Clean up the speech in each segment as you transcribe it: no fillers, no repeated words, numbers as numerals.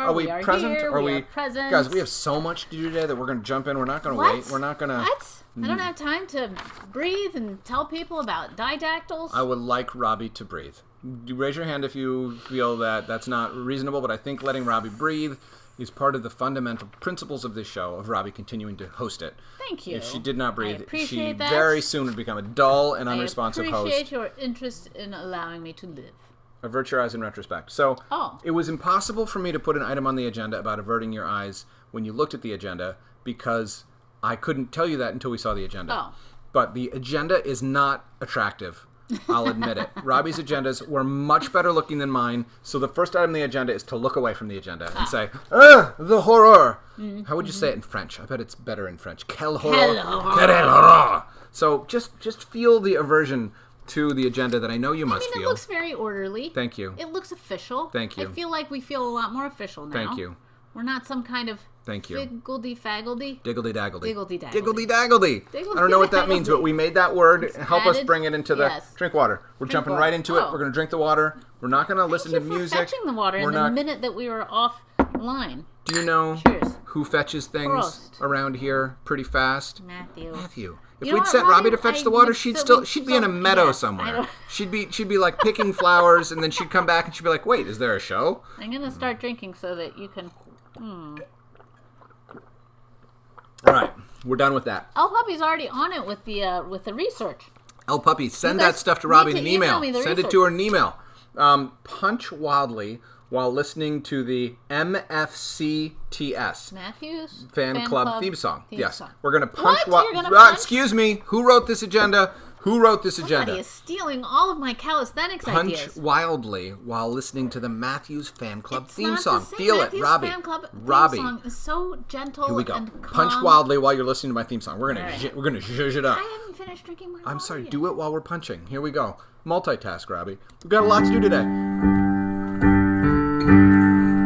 Are we present? Here, are we present? Guys, we have so much to do today that we're going to jump in. We're not going to wait. We're not going to... What? I don't have time to breathe and tell people about didactyls. I would like Robbie to breathe. Raise your hand if you feel that that's not reasonable, but I think letting Robbie breathe is part of the fundamental principles of this show, of Robbie continuing to host it. Thank you. If she did not breathe, she that. very soon would become a dull and unresponsive host. I appreciate your interest in allowing me to live. Avert your eyes in retrospect. So, Oh. It was impossible for me to put an item on the agenda about averting your eyes when you looked at the agenda because I couldn't tell you that until we saw the agenda. Oh. But the agenda is not attractive. I'll admit it. Robbie's agendas were much better looking than mine, so the first item on the agenda is to look away from the agenda and say, the horror. How would you say it in French? I bet it's better in French. Quel horror. Quel horror. So just feel the aversion to the agenda that I know you must feel. It looks very orderly. Thank you. It looks official. Thank you. I feel like we feel a lot more official now. Thank you. We're not some kind of Thank you. figgledy-faggledy. Diggledy-daggledy. Diggledy-daggledy. Diggledy-daggledy. I don't know what that means, but we made that word. Help us bring it into the... Drink water. We're jumping right into it. We're going to drink the water. We're not going to listen to music. Fetching the water in the minute that we were offline. Do you know who fetches things around here pretty fast? Matthew. If we'd sent Robbie to fetch the water, she'd be in a meadow somewhere. She'd be like picking flowers, and then she'd come back and she'd be like, "Wait, is there a show?" I'm gonna start drinking so that you can. All right, we're done with that. El Puppy's already on it with the research. El Puppy, send that stuff to Robbie in an email. Send it to her in an email. Punch wildly while listening to the MFCTS Matthews fan club theme song. Yes, we're gonna punch. Excuse me. Who wrote this agenda? Somebody is stealing all of my calisthenics ideas. Punch wildly while listening to the Matthews fan club theme song. Feel it, Robbie. Fan club Robbie. Theme song is so gentle. Here we go. And calm. Punch wildly while you're listening to my theme song. We're gonna zhuzh it up. I haven't finished drinking my water. I'm sorry. Do it while we're punching. Here we go. Multitask, Robbie. We've got a lot to do today.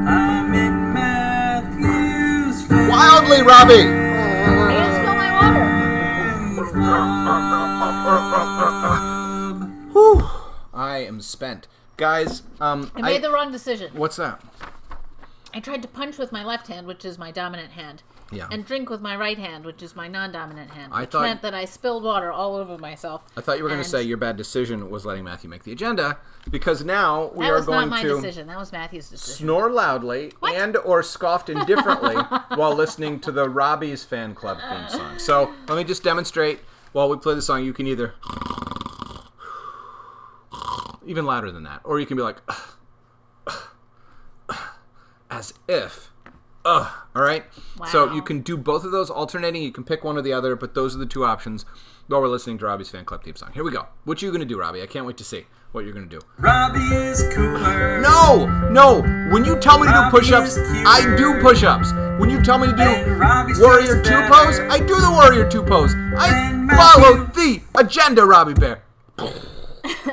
I'm in Matthews. Wildly, Robbie. I didn't spill my water. Whew. I am spent. Guys, I made the wrong decision. What's that? I tried to punch with my left hand, which is my dominant hand, Yeah. and drink with my right hand, which is my non-dominant hand, which meant that I spilled water all over myself. I thought you were going to say your bad decision was letting Matthew make the agenda, because now we are going to... That was not my decision. That was Matthew's decision. Snore loudly and or scoffed indifferently while listening to the Robbie's fan club theme song. So let me just demonstrate while we play the song. You can either... even louder than that. Or you can be like... as if... all right? Wow. So you can do both of those alternating. You can pick one or the other, but those are the two options while we're listening to Robbie's fan club theme song. Here we go. What are you going to do, Robbie? I can't wait to see what you're going to do. Robbie is cooler. No. When you tell me to do push-ups, I do push-ups. When you tell me to do Warrior 2 pose, I do the Warrior 2 pose. I follow the agenda, Robbie Bear.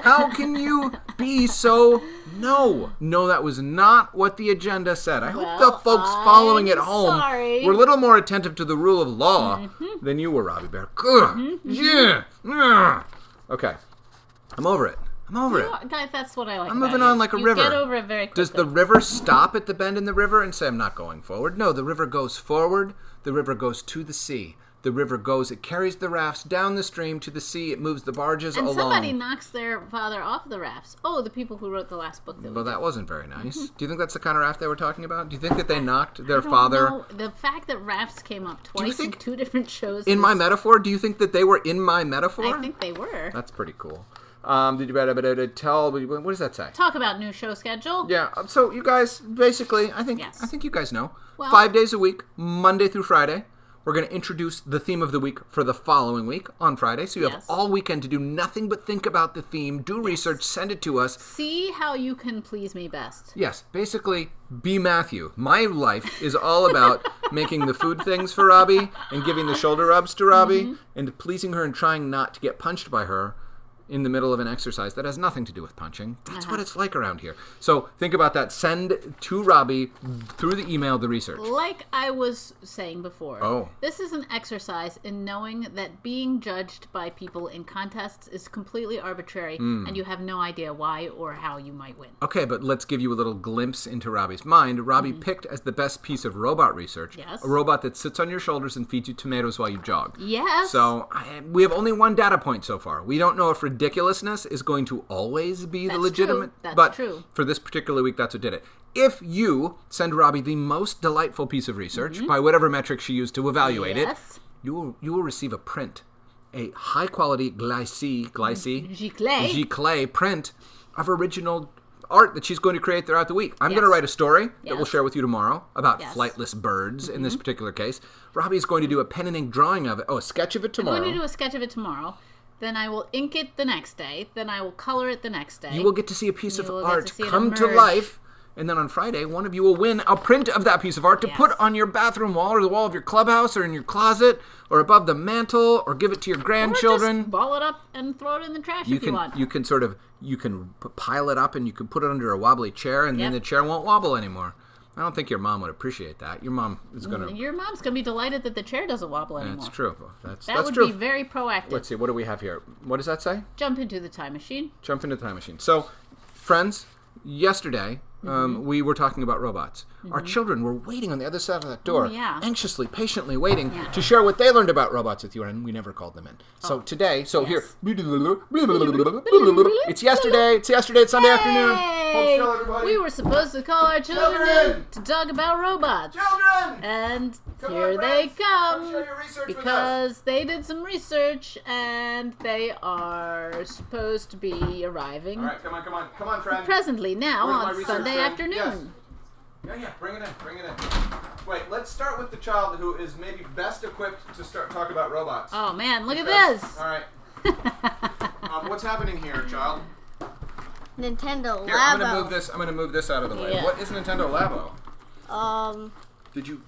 How can you be so... No, that was not what the agenda said. I hope the folks following at home were a little more attentive to the rule of law than you were, Robbie Bear. Yeah. Okay. I'm over it. Guys, that's what I like. I'm moving on like a river. Get over it very quickly. Does the river stop at the bend in the river and say, I'm not going forward? No, the river goes forward. The river goes to the sea. The river goes, it carries the rafts down the stream to the sea. It moves the barges along. And somebody knocks their father off the rafts. Oh, the people who wrote the last book. Well, that wasn't very nice. Do you think that's the kind of raft they were talking about? Do you think that they knocked their father? No, the fact that rafts came up twice in two different shows. In my metaphor, do you think that they were in my metaphor? I think they were. That's pretty cool. Did you tell? What does that say? Talk about new show schedule. Yeah. So you guys, basically, I think you guys know. Well, 5 days a week, Monday through Friday. We're going to introduce the theme of the week for the following week on Friday. So you have all weekend to do nothing but think about the theme, do research, send it to us. See how you can please me best. Yes. Basically, be Matthew. My life is all about making the food things for Robbie and giving the shoulder rubs to Robbie and pleasing her and trying not to get punched by her in the middle of an exercise that has nothing to do with punching. That's what it's like around here. So think about that. Send to Robbie through the email the research. Like I was saying before, this is an exercise in knowing that being judged by people in contests is completely arbitrary, and you have no idea why or how you might win. Okay, but let's give you a little glimpse into Robbie's mind. Robbie picked as the best piece of robot research a robot that sits on your shoulders and feeds you tomatoes while you jog. Yes. So we have only one data point so far. We don't know if ridiculousness is going to always be the legitimate. That's true. For this particular week, that's what did it. If you send Robbie the most delightful piece of research, by whatever metric she used to evaluate it, you will receive a print. A high-quality giclée print of original art that she's going to create throughout the week. I'm going to write a story that we'll share with you tomorrow about flightless birds in this particular case. Robbie's going to do a pen and ink drawing of it. Oh, a sketch of it tomorrow. I'm going to do a sketch of it tomorrow. Then I will ink it the next day. Then I will color it the next day. You will get to see a piece of art come to life. And then on Friday, one of you will win a print of that piece of art to put on your bathroom wall or the wall of your clubhouse or in your closet or above the mantle or give it to your grandchildren. Or just ball it up and throw it in the trash if you want. You can pile it up and you can put it under a wobbly chair and then the chair won't wobble anymore. I don't think your mom would appreciate that. Your mom is going to... Your mom's going to be delighted that the chair doesn't wobble anymore. That's true. That would be very proactive. Let's see. What do we have here? What does that say? Jump into the time machine. Jump into the time machine. So, friends, yesterday... we were talking about robots. Our children were waiting on the other side of that door, anxiously, patiently waiting to share what they learned about robots with you, and we never called them in. So today, here, it's yesterday, it's Sunday afternoon. Hold still, everybody. We were supposed to call our children to talk about robots. Children! And here they come, because they did some research, and they are supposed to be arriving. All right, come on, friend. Presently now on Sunday afternoon. Yeah, bring it in. Wait, let's start with the child who is maybe best equipped to start talking about robots. Oh man, look at this. All right. What's happening here, child? Nintendo Labo. Here, I'm gonna move this out of the way. Yeah. What is Nintendo Labo? Did you?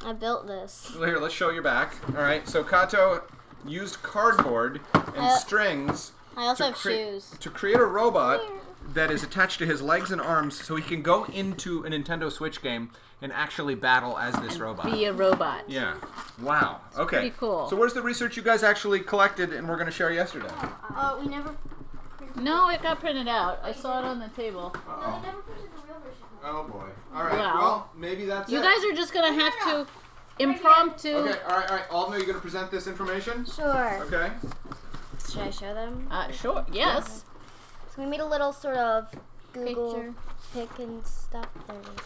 I built this. Well, here, let's show your back. All right. So Kato used cardboard and strings. I also have shoes. To create a robot that is attached to his legs and arms, so he can go into a Nintendo Switch game and actually battle as this robot. Be a robot. Yeah. Wow. Okay. Pretty cool. So where's the research you guys actually collected and were going to share yesterday? We never. No, it got printed out. I saw it on the table. No, they never printed the real version. Oh boy. All right. Well, maybe that's you it. guys are just going to have to impromptu. Okay. All right. Alden, are you going to present this information? Sure. Okay. Should I show them? Sure. Yes. So we made a little sort of Google pic and stuff. There it is.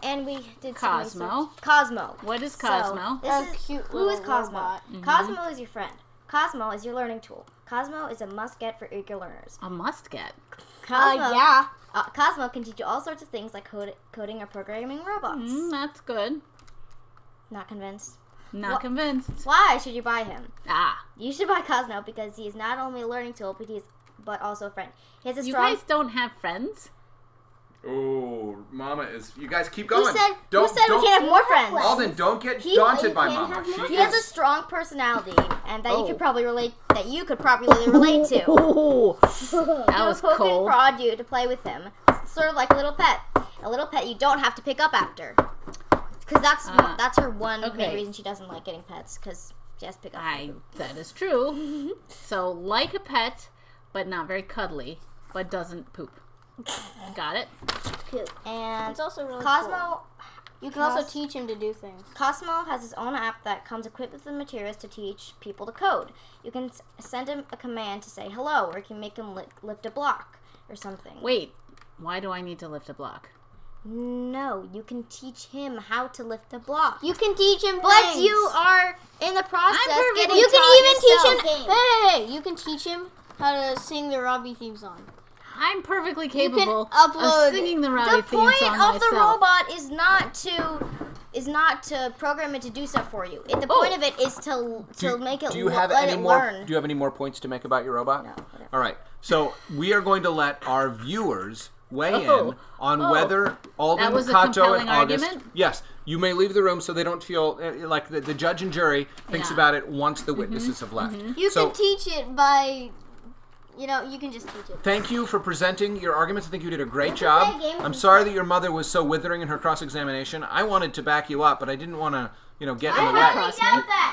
And we did some Cosmo. research. Cosmo. What is Cosmo? So, this is cute. Who is Cosmo? Cosmo is your friend. Cosmo is your learning tool. Cosmo is a must-get for eager learners. A must-get. Cosmo, Cosmo can teach you all sorts of things like coding or programming robots. That's good. Not convinced? Not convinced. Why should you buy him? You should buy Cosmo because he is not only a learning tool, but also a friend. He has a strong... You guys don't have friends? Oh, Mama is... You guys keep going. Who said we can't have more friends? Alden, don't get daunted by Mama. He has a strong personality, and that you could probably relate to. That was poke cold. and prod you to play with him. It's sort of like a little pet. A little pet you don't have to pick up after. Because that's her one main reason she doesn't like getting pets, because she has to pick up. That is true. So, like a pet, but not very cuddly, but doesn't poop. Got it? Cute. And it's also really Cosmo, cool. You can also teach him to do things. Cosmo has his own app that comes equipped with the materials to teach people to code. You can send him a command to say hello, or you can make him lift a block or something. Wait, why do I need to lift a block? No, you can teach him how to lift a block. You can teach him But things. you are in the process getting You can even yourself. teach him. Hey, you can teach him how to sing the Robbie theme song. I'm perfectly capable upload of singing the Robbie theme song myself. The point of the robot is not to program it to do stuff for you. The point of it is to make it let it learn. Do you have any more points to make about your robot? No. Whatever. All right. So we are going to let our viewers weigh in on whether Alden, that was a Kato, and compelling August. argument? Yes. You may leave the room so they don't feel like the judge and jury thinks about it once the witnesses have left. You can teach it by You know, you can just teach it. Thank you for presenting your arguments. I think you did a great job. I'm sorry that your mother was so withering in her cross-examination. I wanted to back you up, but I didn't want to, get in the way.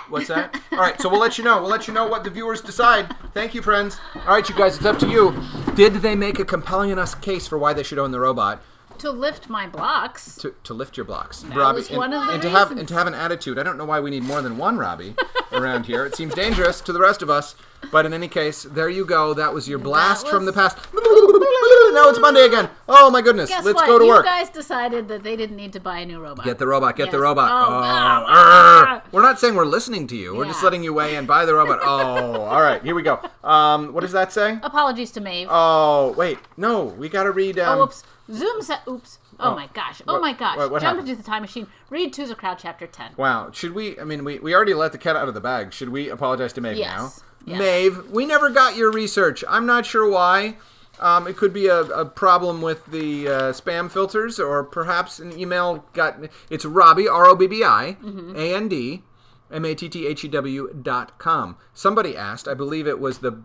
What's that? All right, so we'll let you know. We'll let you know what the viewers decide. Thank you, friends. All right, you guys, it's up to you. Did they make a compelling enough case for why they should own the robot? To lift my blocks. To lift your blocks, That Robbie, was one of the and reasons. to have an attitude. I don't know why we need more than one Robbie around here. It seems dangerous to the rest of us. But in any case, there you go. That was your blast from the past. Now it's Monday again. Oh my goodness. Guess Let's what? go to work. You guys decided that they didn't need to buy a new robot. Get the robot. Get the Yes. robot. Oh, We're not saying we're listening to you. We're just letting you weigh in. Buy the robot. Oh, all right. Here we go. What does that say? Apologies to Maeve. Oh, wait. No, we got to read. Oops. Zoom set. Oops. Oh my gosh. Oh my gosh. what Jump happened? into the time machine. Read To the Crowd, Chapter 10. Wow. Should we? I mean, we already let the cat out of the bag. Should we apologize to Maeve now? Yes. Maeve, we never got your research. I'm not sure why. It could be a problem with the spam filters, or perhaps an email got... It's Robbie, R-O-B-B-I, A-N-D, M-A-T-T-H-E-W.com. Somebody asked, I believe it was the...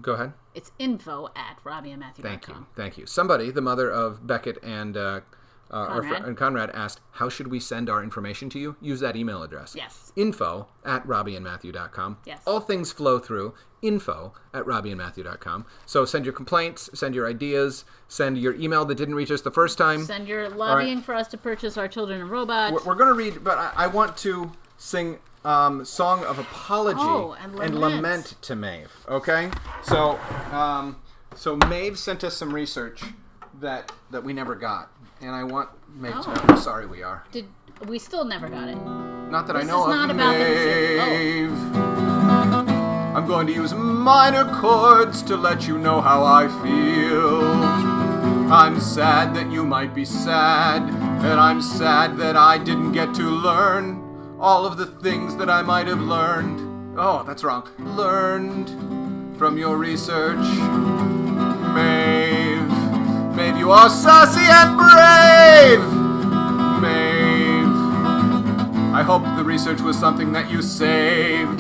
Go ahead. It's info@RobbieandMatthew.com. Thank you. Somebody, the mother of Beckett and Conrad, asked, how should we send our information to you? Use that email address. Yes. info@RobbieandMatthew.com. Yes. All things flow through info@RobbieandMatthew.com. So send your complaints, send your ideas, send your email that didn't reach us the first time. Send your lobbying for us to purchase our children a robot. We're going to read, but I want to sing Song of Apology and lament to Maeve. Okay? So Maeve sent us some research that we never got. And I want Maeve to know how sorry we are. We still never got it. Not that I This know is of. not about the Maeve. I'm going to use minor chords to let you know how I feel. I'm sad that you might be sad, and I'm sad that I didn't get to learn all of the things that I might have learned. Oh, that's wrong. Learned from your research. Maeve, you are sassy and brave. Maeve, I hope the research was something that you saved,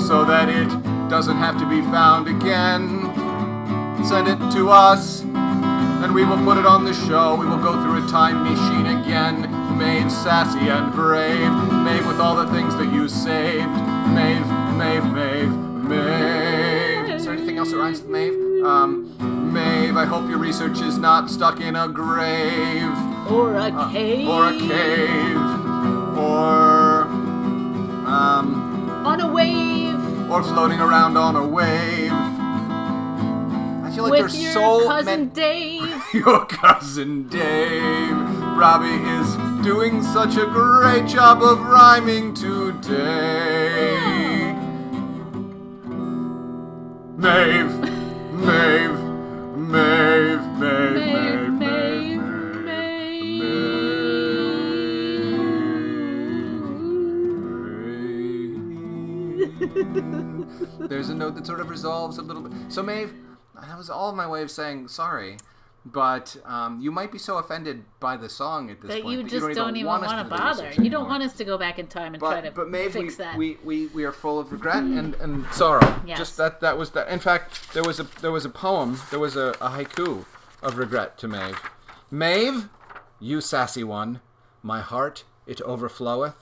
so that it doesn't have to be found again. Send it to us, and we will put it on the show. We will go through a time machine again. Maeve, sassy and brave. Maeve, with all the things that you saved. Maeve. Is there anything else that rhymes with Maeve? Maeve, I hope your research is not stuck in a grave. Or a cave. Or a cave. Or, on a wave. Or floating around on a wave. I feel like With there's your so cousin Dave. Your cousin Dave. Robbie is doing such a great job of rhyming today. Maeve. There's a note that sort of resolves a little bit. So Maeve, that was all my way of saying sorry. But you might be so offended by the song at this point that you that just you don't even want to bother. You don't want us to go back in time and try to fix that. We are full of regret and sorrow. Yes. Just that was that. In fact, there was a poem. There was a haiku of regret to Maeve. Maeve, you sassy one, my heart it overfloweth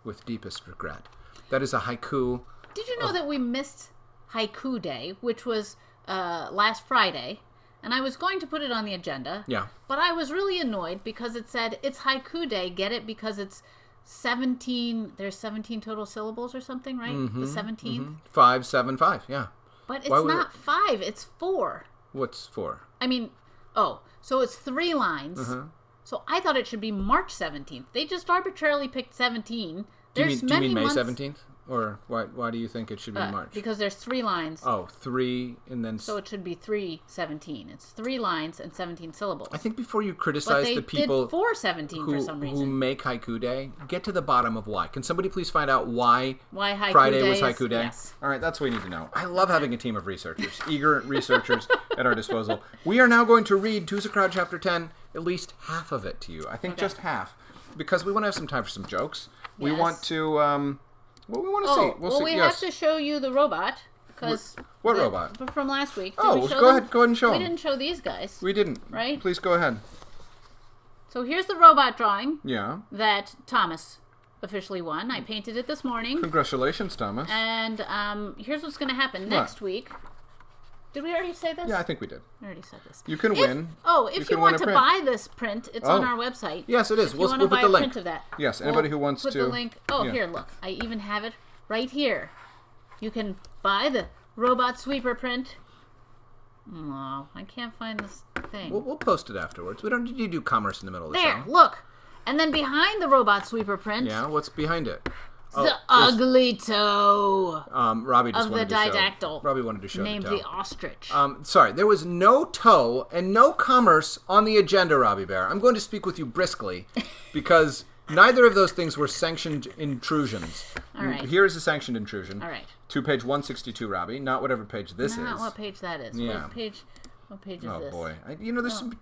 with deepest regret. That is a haiku. Did you know that we missed Haiku Day, which was last Friday? And I was going to put it on the agenda. Yeah. But I was really annoyed because it said it's Haiku Day. Get it? Because it's 17. There's 17 total syllables or something, right? The 17th. 5, 7, 5. Yeah. But it's not 5. It's 4. What's 4? I mean, so it's 3 lines. So I thought it should be March 17th. They just arbitrarily picked 17. Do you mean May 17th? Or why do you think it should be March? Because there's 3 lines. Oh, 3 and then... So it should be 3:17. It's 3 lines and 17 syllables. I think before you criticize the people did 4:17 for some reason. Who make Haiku Day, get to the bottom of why. Can somebody please find out why Haiku Friday Day was Haiku Day? Yes. All right, that's what we need to know. I love having a team of researchers, eager researchers at our disposal. We are now going to read To the Crowd Chapter 10, at least half of it to you. I think just half, because we want to have some time for some jokes. We want to... Well, we want to see. We have to show you the robot. Because what robot? From last week. Go ahead and show them. We didn't show these guys. We didn't. Right? Please go ahead. So here's the robot drawing. Yeah. That Thomas officially won. I painted it this morning. Congratulations, Thomas. And here's what's going to happen next week. Did we already say this? Yeah, I think we did. I already said this. You can win. If you want to buy this print, it's on our website. Yes, it is. We'll put the link. Print of that. Yes, anybody who wants to. Put the link. Here, look. I even have it right here. You can buy the robot sweeper print. Oh, I can't find this thing. We'll post it afterwards. We don't need to do commerce in the middle of the show. There, look. And then behind the robot sweeper print. Yeah, what's behind it? The ugly toe Robbie just of wanted the to show. didactyl. Robbie wanted to show named the toe. the ostrich. Sorry, there was no toe and no commerce on the agenda, Robbie Bear. I'm going to speak with you briskly because neither of those things were sanctioned intrusions. All right. Here is a sanctioned intrusion. All right. To page 162, Robbie. Not whatever page this is. Not what page that is. Yeah. What page is this? Oh, boy.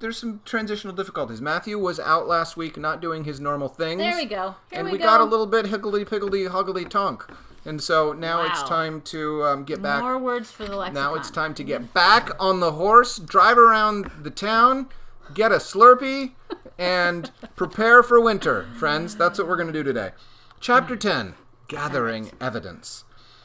There's some transitional difficulties. Matthew was out last week not doing his normal things. There we go. And we got a little bit higgledy-piggledy-hoggledy-tonk. And so now it's time to get back. More words for the lexicon. Now it's time to get back on the horse, drive around the town, get a Slurpee, and prepare for winter, friends. That's what we're going to do today. Chapter 10, Gathering Evidence.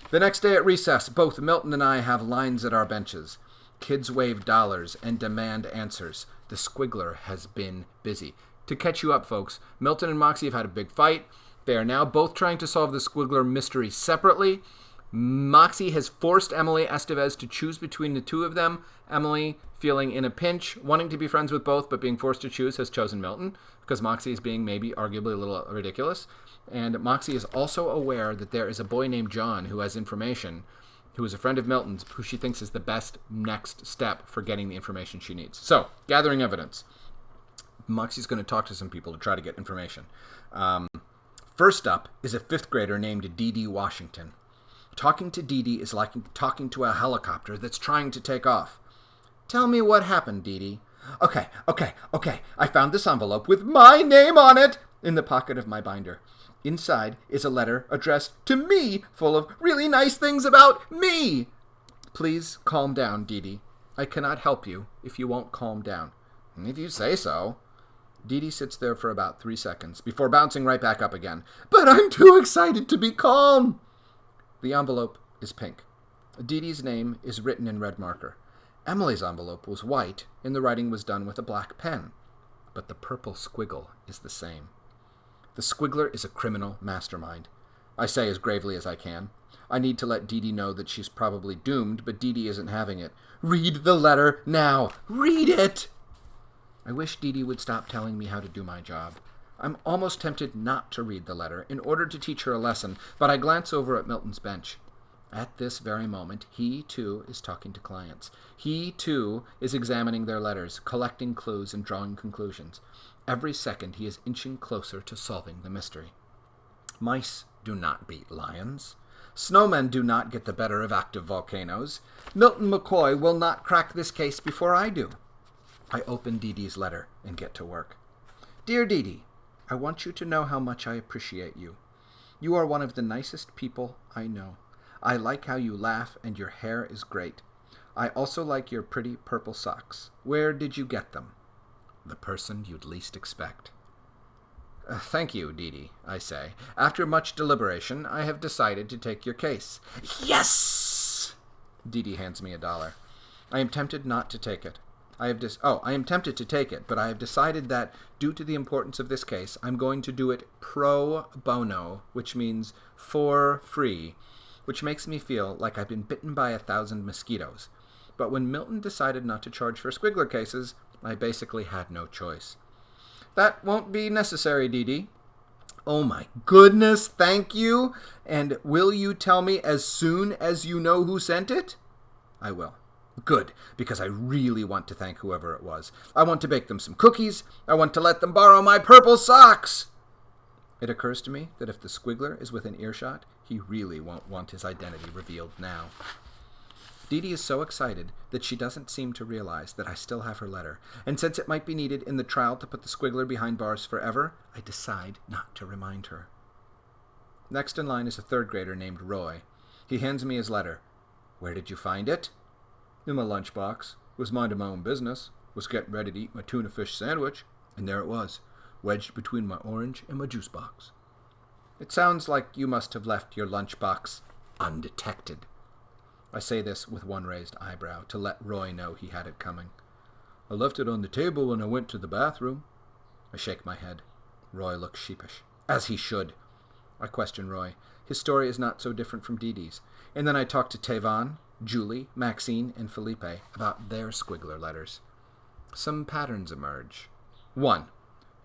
The next day at recess, both Milton and I have lines at our benches. Kids wave dollars and demand answers. The Squiggler has been busy. To catch you up, folks, Milton and Moxie have had a big fight. They are now both trying to solve the Squiggler mystery separately. Moxie has forced Emily Estevez to choose between the two of them. Emily, feeling in a pinch, wanting to be friends with both, but being forced to choose, has chosen Milton, because Moxie is being maybe arguably a little ridiculous. And Moxie is also aware that there is a boy named John who has information, who is a friend of Milton's, who she thinks is the best next step for getting the information she needs. So, gathering evidence. Moxie's going to talk to some people to try to get information. First up is a 5th grader named Dee Dee Washington. Talking to Dee Dee is like talking to a helicopter that's trying to take off. Tell me what happened, Dee Dee. Okay. I found this envelope with my name on it in the pocket of my binder. Inside is a letter addressed to me, full of really nice things about me. Please calm down, Dee Dee. I cannot help you if you won't calm down. If you say so. Dee Dee sits there for about 3 seconds before bouncing right back up again. But I'm too excited to be calm. The envelope is pink. Dee Dee's name is written in red marker. Emily's envelope was white, and the writing was done with a black pen. But the purple squiggle is the same. The Squiggler is a criminal mastermind. I say as gravely as I can. I need to let Dee Dee know that she's probably doomed, but Dee Dee isn't having it. Read the letter now. Read it! I wish Dee Dee would stop telling me how to do my job. I'm almost tempted not to read the letter in order to teach her a lesson, but I glance over at Milton's bench. At this very moment, he, too, is talking to clients. He, too, is examining their letters, collecting clues, and drawing conclusions. Every second, he is inching closer to solving the mystery. Mice do not beat lions. Snowmen do not get the better of active volcanoes. Milton McCoy will not crack this case before I do. I open Dee Dee's letter and get to work. Dear Dee Dee, I want you to know how much I appreciate you. You are one of the nicest people I know. I like how you laugh and your hair is great. I also like your pretty purple socks. Where did you get them? The person you'd least expect. Thank you, Dee Dee, I say. After much deliberation, I have decided to take your case. Yes! Dee Dee hands me $1. I am tempted not to take it. I am tempted to take it, but I have decided that, due to the importance of this case, I'm going to do it pro bono, which means for free, which makes me feel like I've been bitten by 1,000 mosquitoes. But when Milton decided not to charge for Squiggler cases, I basically had no choice. That won't be necessary, Dee Dee. Oh my goodness, thank you. And will you tell me as soon as you know who sent it? I will. Good, because I really want to thank whoever it was. I want to bake them some cookies. I want to let them borrow my purple socks. It occurs to me that if the Squiggler is within earshot, he really won't want his identity revealed now. Dee Dee is so excited that she doesn't seem to realize that I still have her letter, and since it might be needed in the trial to put the Squiggler behind bars forever, I decide not to remind her. Next in line is a 3rd grader named Roy. He hands me his letter. Where did you find it? In my lunchbox. Was minding my own business. Was getting ready to eat my tuna fish sandwich. And there it was, wedged between my orange and my juice box. It sounds like you must have left your lunchbox undetected. I say this with one raised eyebrow to let Roy know he had it coming. I left it on the table when I went to the bathroom. I shake my head. Roy looks sheepish, as he should. I question Roy. His story is not so different from Dee Dee's. And then I talk to Tavon, Julie, Maxine, and Felipe about their squiggler letters. Some patterns emerge. 1.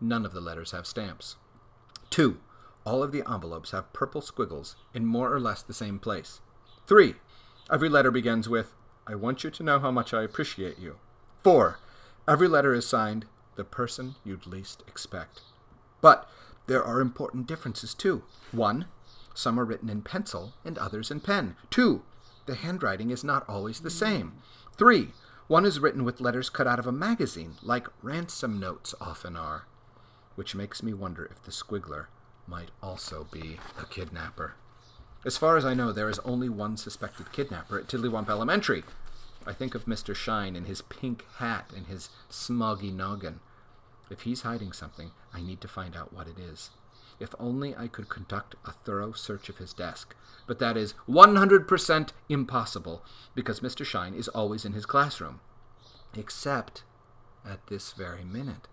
None of the letters have stamps. 2. All of the envelopes have purple squiggles in more or less the same place. 3. Every letter begins with, I want you to know how much I appreciate you. 4. Every letter is signed, the person you'd least expect. But there are important differences too. 1. Some are written in pencil and others in pen. 2. The handwriting is not always the same. 3. One is written with letters cut out of a magazine, like ransom notes often are. Which makes me wonder if the squiggler might also be a kidnapper. As far as I know, there is only one suspected kidnapper at Tiddlywump Elementary. I think of Mr. Shine and his pink hat and his smoggy noggin. If he's hiding something, I need to find out what it is. If only I could conduct a thorough search of his desk. But that is 100% impossible, because Mr. Shine is always in his classroom. Except at this very minute,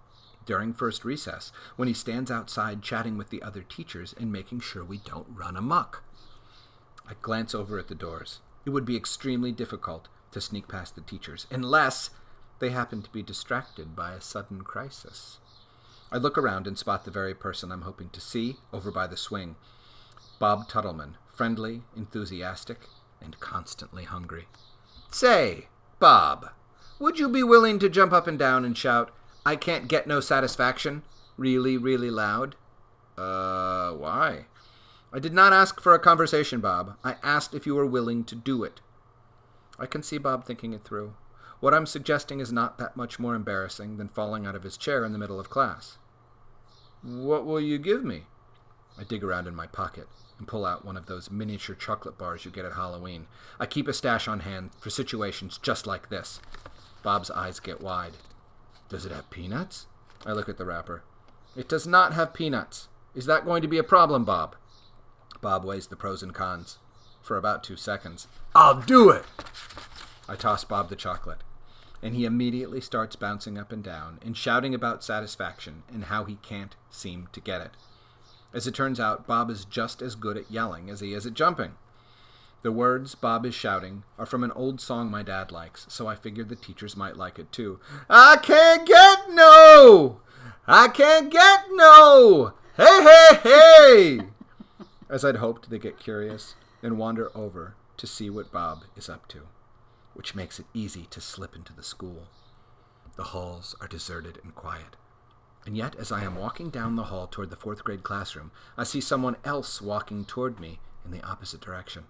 during first recess, when he stands outside chatting with the other teachers and making sure we don't run amok. I glance over at the doors. It would be extremely difficult to sneak past the teachers, unless they happen to be distracted by a sudden crisis. I look around and spot the very person I'm hoping to see over by the swing. Bob Tuttleman, friendly, enthusiastic, and constantly hungry. Say, Bob, would you be willing to jump up and down and shout, I can't get no satisfaction, really, really loud? Why? I did not ask for a conversation, Bob. I asked if you were willing to do it. I can see Bob thinking it through. What I'm suggesting is not that much more embarrassing than falling out of his chair in the middle of class. What will you give me? I dig around in my pocket and pull out one of those miniature chocolate bars you get at Halloween. I keep a stash on hand for situations just like this. Bob's eyes get wide. Does it have peanuts? I look at the wrapper. It does not have peanuts. Is that going to be a problem, Bob? Bob weighs the pros and cons for about 2 seconds. I'll do it! I toss Bob the chocolate, and he immediately starts bouncing up and down and shouting about satisfaction and how he can't seem to get it. As it turns out, Bob is just as good at yelling as he is at jumping. The words Bob is shouting are from an old song my dad likes, so I figured the teachers might like it too. I can't get no! I can't get no! Hey, hey, hey! As I'd hoped, they get curious and wander over to see what Bob is up to, which makes it easy to slip into the school. The halls are deserted and quiet. And yet, as I am walking down the hall toward the 4th grade classroom, I see someone else walking toward me in the opposite direction.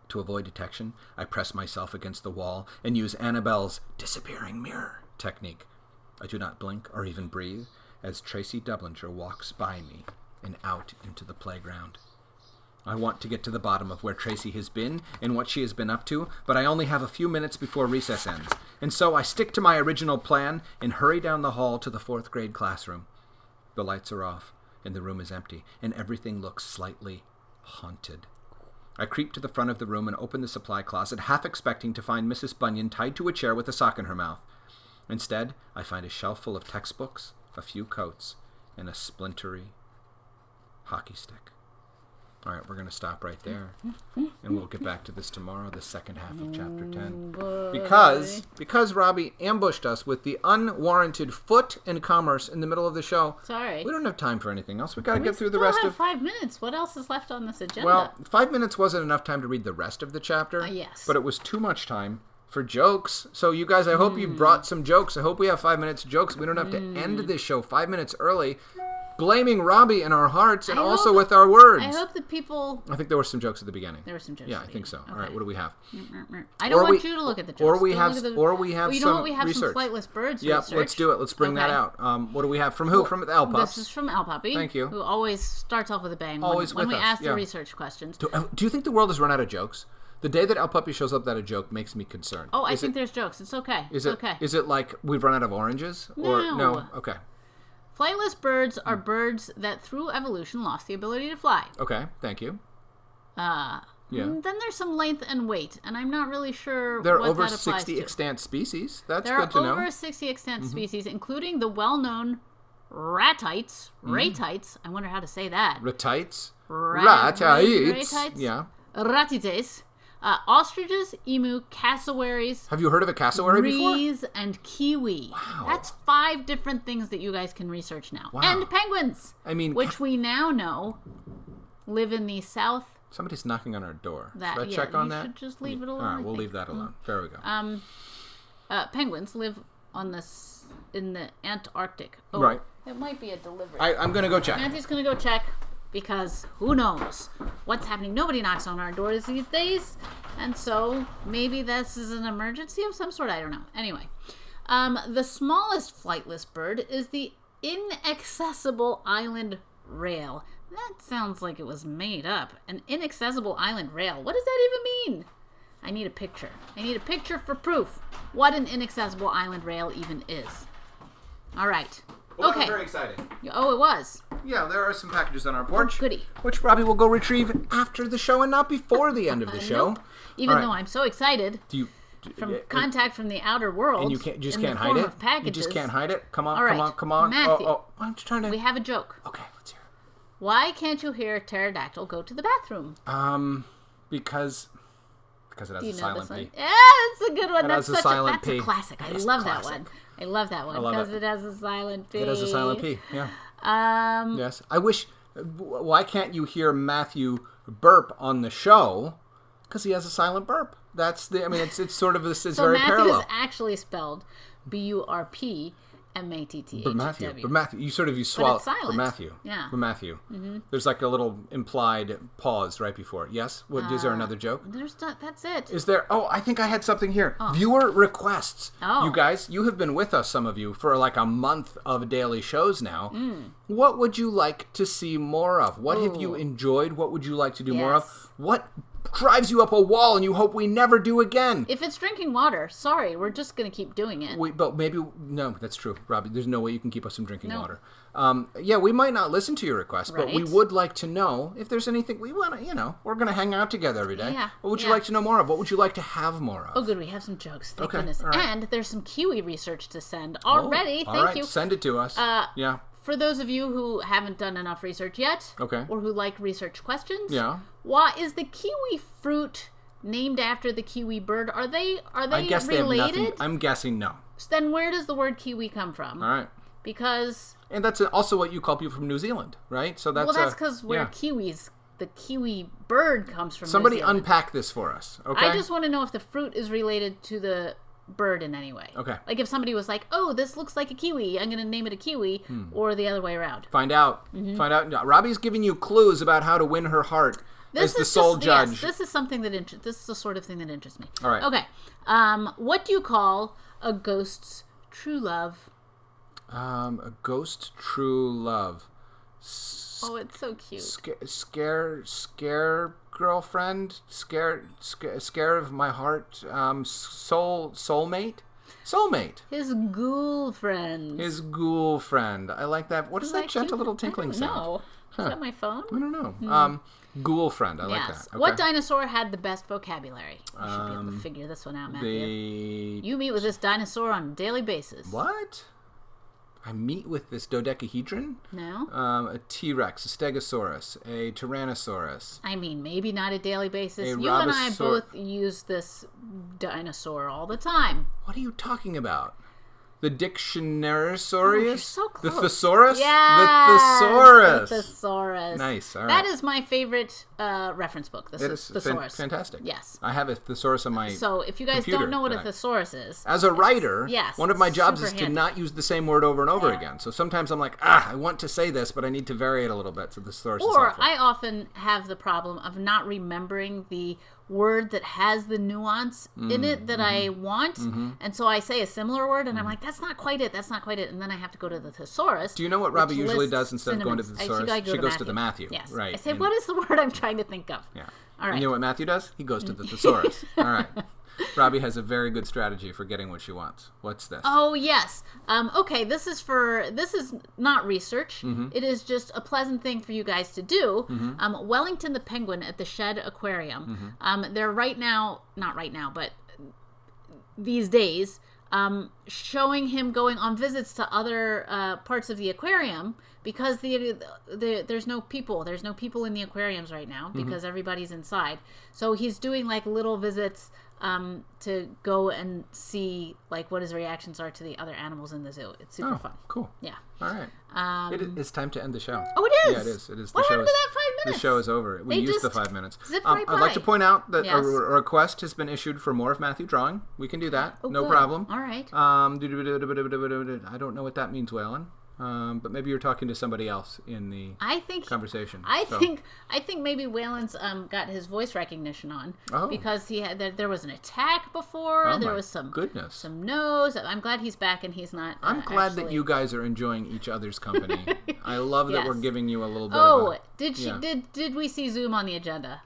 To avoid detection, I press myself against the wall and use Annabelle's disappearing mirror technique. I do not blink or even breathe as Tracy Dublinger walks by me and out into the playground. I want to get to the bottom of where Tracy has been and what she has been up to, but I only have a few minutes before recess ends, and so I stick to my original plan and hurry down the hall to the 4th grade classroom. The lights are off, and the room is empty, and everything looks slightly haunted. I creep to the front of the room and open the supply closet, half expecting to find Mrs. Bunyan tied to a chair with a sock in her mouth. Instead, I find a shelf full of textbooks, a few coats, and a splintery hockey stick. All right, we're going to stop right there, and we'll get back to this tomorrow, the second half of Chapter 10. Because Robbie ambushed us with the unwarranted foot and commerce in the middle of the show. Sorry. We don't have time for anything else. We've got to get through the rest of... 5 minutes. What else is left on this agenda? Well, 5 minutes wasn't enough time to read the rest of the chapter. Yes. But it was too much time for jokes. So you guys, I hope you brought some jokes. I hope we have 5 minutes of jokes. We don't have to end this show 5 minutes early, blaming Robbie in our hearts and also with our words. I hope that people... I think there were some jokes at the beginning. There were some jokes. Yeah, I think so. Okay. All right, what do we have? I don't want you to look at the jokes. Or we have some research. Flightless Birds research. Yeah, let's do it. Let's bring that out. What do we have? From who? From Al Pups. This is from Al Puppy. Thank you. Who always starts off with a bang always when we with us. ask the research questions. Do you think the world has run out of jokes? The day that El Puppy shows up that a joke makes me concerned. Oh, I think there's jokes. It's okay. Is it okay? Is it like we've run out of oranges? No. Okay. Flightless birds are birds that through evolution lost the ability to fly. Okay, thank you. Yeah. Then there's some length and weight, and I'm not really sure there are what over that applies 60 to. extant species. That's there good to know. There are over 60 extant species, including the well-known ratites. Ratites. I wonder how to say that. Ratites. Ratites. Yeah. Ratites. Ostriches, emu, cassowaries. Have you heard of a cassowary before? Breeze and kiwi. Wow. That's 5 different things that you guys can research now. Wow. And penguins. I mean, which we now know live in the south. Somebody's knocking on our door. Should I check on that? You should just leave it alone. All right, we'll leave that alone. There we go. Penguins live in the Antarctic. Oh, right. It might be a delivery. I'm going to go check. Matthew's going to go check because who knows what's happening. Nobody knocks on our doors these days. And so maybe this is an emergency of some sort. I don't know. Anyway, the smallest flightless bird is the inaccessible island rail. That sounds like it was made up. An inaccessible island rail. What does that even mean? I need a picture. I need a picture for proof what an inaccessible island rail even is. All right. Well, okay. That was very exciting. Oh, it was. Yeah, there are some packages on our porch. Oh, goody. Which Robbie will go retrieve after the show and not before the end of the show. Nope. Even though I'm so excited. Contact from the outer world. And you just can't hide it? You just can't hide it? Come on, come on. Matthew, I'm just trying to... We have a joke. Okay, let's hear it. Why can't you hear a pterodactyl go to the bathroom? Because it has a silent P. Yeah, that's a good one. That's a classic. I love that one. I love that one because it has a silent P. It has a silent P. Yeah. Yes. I wish. Why can't you hear Matthew burp on the show? Because he has a silent burp. That's the. I mean, it's sort of this. It's so very Matthew parallel. is actually spelled BURP. MATTHEW. But Matthew, you swallow. But it's silent. But Matthew. Yeah. But Matthew. Mm-hmm. There's like a little implied pause right before. Yes? Is there another joke? That's it. Is there? Oh, I think I had something here. Oh. Viewer requests. Oh. You guys, you have been with us, some of you, for like a month of daily shows now. What would you like to see more of? What have you enjoyed? What would you like to do more of? What drives you up a wall and you hope we never do again? If it's drinking water, sorry, we're just going to keep doing it. But maybe, no, that's true, Robbie. There's no way you can keep us from drinking water. Yeah, we might not listen to your requests, but we would like to know if there's anything we want to, we're going to hang out together every day. Yeah. What would you like to know more of? What would you like to have more of? Oh, good. We have some jokes. Thank goodness. Right. And there's some Kiwi research to send already. Thank you. Send it to us. Yeah. For those of you who haven't done enough research yet, or who like research questions, why is the kiwi fruit named after the kiwi bird? Are they related? They have nothing. I'm guessing no. So then where does the word kiwi come from? All right. Because... And that's also what you call people from New Zealand, right? So that's because kiwis, the kiwi bird comes from Somebody New Zealand. Unpack this for us, okay? I just want to know if the fruit is related to the bird in any way. Okay. Like if somebody was like, oh, this looks like a kiwi, I'm going to name it a kiwi, or the other way around. Find out. Find out. Robbie's giving you clues about how to win her heart as the sole judge. Yes, this is something that this is the sort of thing that interests me. All right. Okay. What do you call a ghost's true love? A ghost true love. Oh, it's so cute. Scare girlfriend. Scare of my heart. Soulmate. His ghoul friend. I like that. What is that gentle little tinkling sound? No. Is that my phone? I don't know. Ghoul friend. I like that. Okay. What dinosaur had the best vocabulary? You should be able to figure this one out, Matthew. You meet with this dinosaur on a daily basis. What? I meet with this dodecahedron? No. A T-Rex, a Stegosaurus, a Tyrannosaurus. I mean, maybe not a daily basis. You and I both use this dinosaur all the time. What are you talking about? The Dictionarysaurus? Oh, you're so close. The Thesaurus? Yes, the Thesaurus. The Thesaurus. Nice, all right. That is my favorite reference book, the Thesaurus. Fantastic. Yes. I have a thesaurus on my So if you guys don't know what a thesaurus is. As a writer, one of my jobs is to not use the same word over and over again. So sometimes I'm like, I want to say this, but I need to vary it a little bit. So the thesaurus is helpful. I often have the problem of not remembering the word that has the nuance in it that I want, and so I say a similar word, and I'm like, that's not quite it, and then I have to go to the thesaurus. Do you know what Robbie usually does instead of going to the thesaurus? She goes to the Matthew. Yes. Right. I say, what is the word I'm trying to think of? Yeah. All right. And you know what Matthew does? He goes to the thesaurus. All right. Robbie has a very good strategy for getting what she wants. What's this? Oh, yes. Okay, this is not research. Mm-hmm. It is just a pleasant thing for you guys to do. Wellington the Penguin at the Shed Aquarium. They're not right now, but these days, showing him going on visits to other parts of the aquarium because there's no people. There's no people in the aquariums right now because everybody's inside. So he's doing like little visits to go and see like what his reactions are to the other animals in the zoo. It's super fun. Cool. Yeah. All right. It's time to end the show. Oh, it is? Yeah, it is. It is. What happened to that 5 minutes? The show is over. We They used the just 5 minutes. zipped right I'd like by. to point out that Yes. a request has been issued for more of Matthew drawing. We can do that. Oh, no good. problem. All right. I don't know what that means, Waylon. But maybe you're talking to somebody else in the conversation. I So- think maybe Waylon's got his voice recognition on Oh. because there was an attack before. Oh there my was some goodness. no's. I'm glad he's back and he's not. I'm glad that actually- you guys are enjoying each other's company. I love that Yes. we're giving you a little bit Oh, of did we see Zoom on the agenda?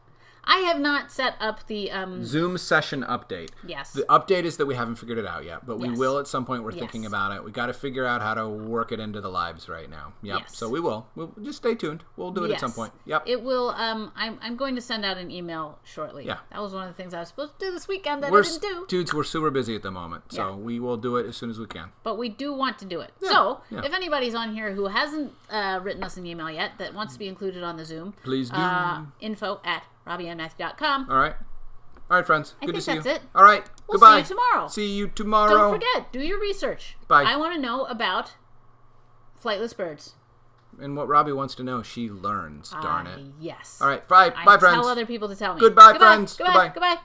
I have not set up the Zoom session update. Yes. The update is that we haven't figured it out yet, but we Yes. will at some point. We're Yes. thinking about it. We got to figure out how to work it into the lives right now. Yep. Yes. So we will. We'll just stay tuned. We'll do it at some Yes. point. Yep. It will. I'm going to send out an email shortly. Yeah. That was one of the things I was supposed to do this weekend that We're I didn't do. dudes. We're super busy at the moment, so Yeah. we will do it as soon as we can. But we do want to do it. So, yeah. if anybody's on here who hasn't written us an email yet that wants to be included on the Zoom, Please do. info@RobbieandMatthew.com. All right. All right, friends. Good to think see that's you. it. All right. We'll Goodbye. see you tomorrow. See you tomorrow. Don't forget, do your research. Bye. I want to know about flightless birds. And what Robbie wants to know, she learns. Darn it. Yes. All right. Bye, I bye, friends. tell other people to tell me. Goodbye, Goodbye, friends. Goodbye. Goodbye. Goodbye. Goodbye.